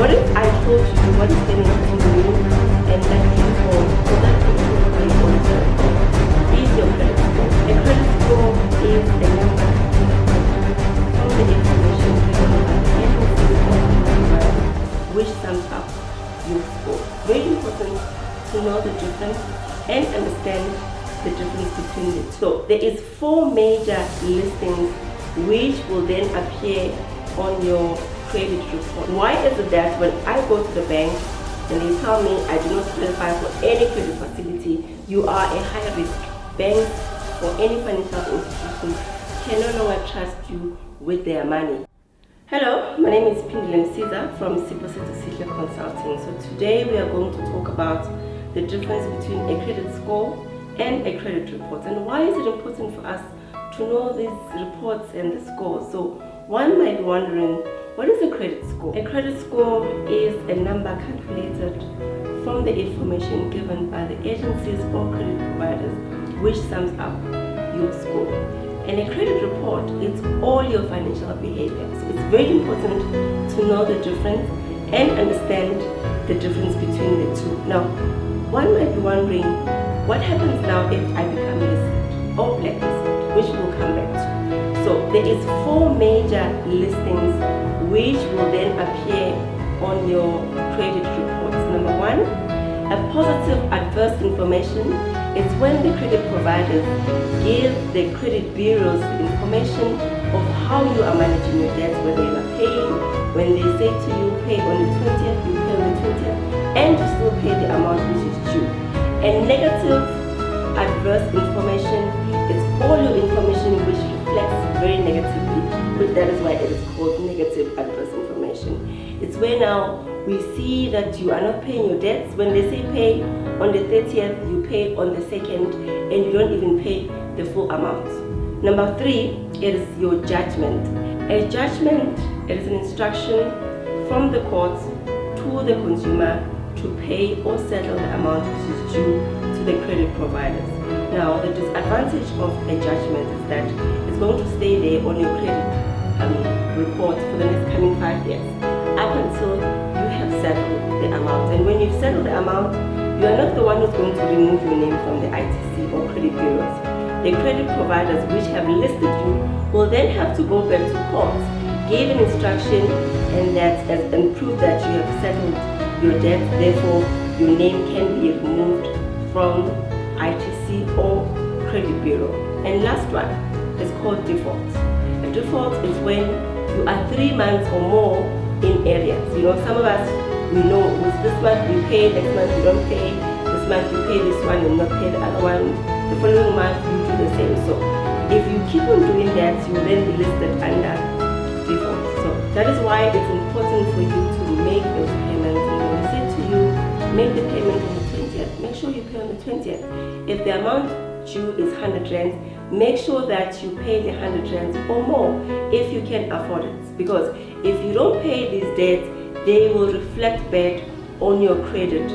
What if I told you what is the next mean and that you know so that you can pay on is your credit score? A credit score is a number from the information given by the agency or consumer which sums up your score. Very important to know the difference and understand the difference between the two. So there is 4 major listings which will then appear on your credit report. Why is it that when I go to the bank and they tell me I do not qualify for any credit facility, you are a high risk. Banks or any financial institution can no longer trust you with their money. Hello, my name is Pindile Msiza from Siposiso Sihle Consulting. So today we are going to talk about the difference between a credit score and a credit report, and why is it important for us to know these reports and the scores. So one might be wondering, what is a credit score? A credit score is a number calculated from the information given by the agencies or credit providers which sums up your score. And a credit report is all your financial behavior. So it's very important to know the difference and understand the difference between the two. Now, one might be wondering, what happens now if I become listed or blacklisted, which we'll come back to. So there is 4 major listings which will then appear on your credit reports. Number 1, a positive adverse information is when the credit providers give the credit bureaus information of how you are managing your debts, whether you are paying, when they say to you pay on the 20th, you pay on the 20th, and you still pay the amount which is due. And negative adverse information is all your information which reflects very negatively, but that is why it is called negative adverse information. It's where now we see that you are not paying your debts. When they say pay on the 30th, you pay on the 2nd, and you don't even pay the full amount. Number 3, it is your judgment. A judgment is an instruction from the court to the consumer to pay or settle the amount which is due to the credit providers. Now, the disadvantage of a judgment is that it's going to stay there on your credit report for the next coming 5 years, up until you have settled the amount. And when you've settled the amount, you are not the one who's going to remove your name from the ITC or credit bureaus. The credit providers which have listed you will then have to go back to court, give an instruction and prove that you have settled your debt, therefore your name can be removed from ITC or credit bureau. And last one is called default. A default is when you are 3 months or more in areas. You know, some of us, we know with this month we pay, next month we don't pay, this month you pay this one and not pay the other one, the following month you do the same. So if you keep on doing that, you will then be listed under default. So that is why it's important for you to make those payments. And when we say to you, make the payment on the 20th, make sure you pay on the 20th. If the amount due is 100 rands, make sure that you pay the 100 rands or more if you can afford it. Because if you don't pay these debts, they will reflect back on your credit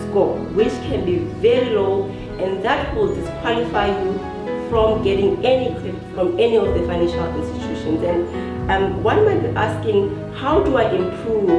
score, which can be very low, and that will disqualify you from getting any credit from any of the financial institutions. And one might be asking, how do I improve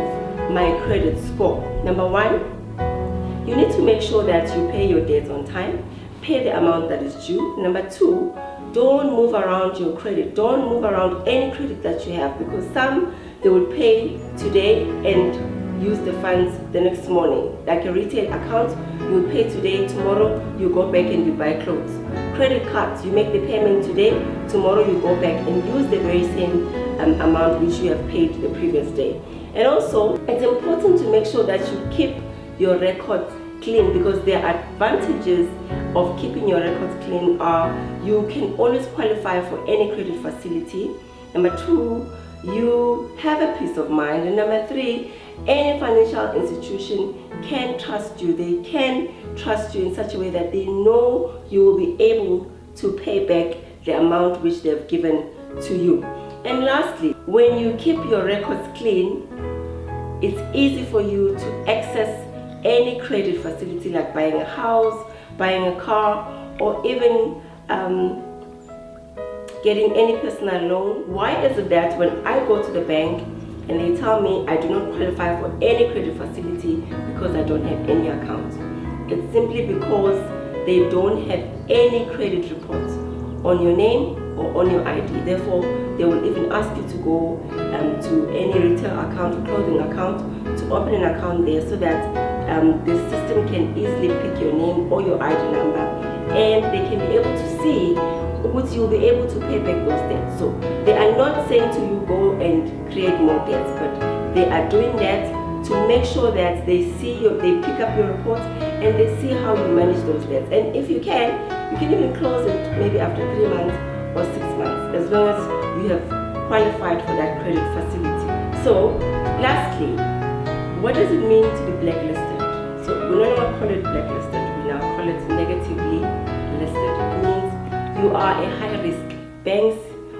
my credit score? Number 1, you need to make sure that you pay your debts on time, pay the amount that is due. Number 2, don't move around your credit. Don't move around any credit that you have, because some, they will pay today and use the funds the next morning. Like a retail account, you will pay today, tomorrow you go back and you buy clothes. Credit cards, you make the payment today, tomorrow you go back and use the very same amount which you have paid the previous day. And also, it's important to make sure that you keep your records clean, because there are advantages of keeping your records clean. You can always qualify for any credit facility. Number 2, you have a peace of mind. And number 3, any financial institution can trust you. They can trust you in such a way that they know you will be able to pay back the amount which they've given to you. And lastly, when you keep your records clean, it's easy for you to access any credit facility, like buying a house, buying a car, or even getting any personal loan. Why is it that when I go to the bank and they tell me I do not qualify for any credit facility because I don't have any account. It's simply because they don't have any credit reports on your name or on your ID. Therefore, they will even ask you to go to any retail account or clothing account to open an account there, so that the system can easily pick your name or your ID number, and they can be able to see which you'll be able to pay back those debts. So they are not saying to you go and create more debts, but they are doing that to make sure that they see they pick up your report and they see how you manage those debts. And if you can even close it maybe after 3 months or 6 months, as long as you have qualified for that credit facility. So lastly, what does it mean to be blacklisted? So we no longer call it blacklisted, we now call it negatively listed. It means you are a high risk. Banks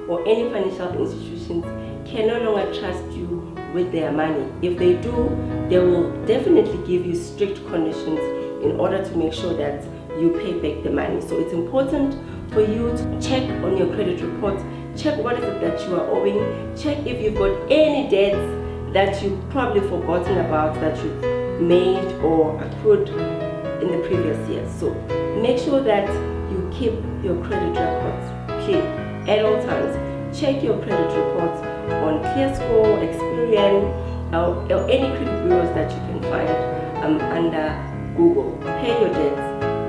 or any financial institutions can no longer trust you with their money. If they do, they will definitely give you strict conditions in order to make sure that you pay back the money. So it's important for you to check on your credit report, check what is it that you are owing, check if you've got any debts that you've probably forgotten about that you've made or accrued in the previous years. So make sure that you keep your credit records clean at all times. Check your credit reports on ClearScore, Experian, or any credit bureaus that you can find under Google. Pay your debts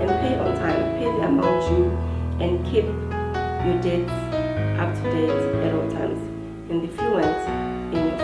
and pay on time. Pay the amount due and keep your debts up to date at all times and be fluent in your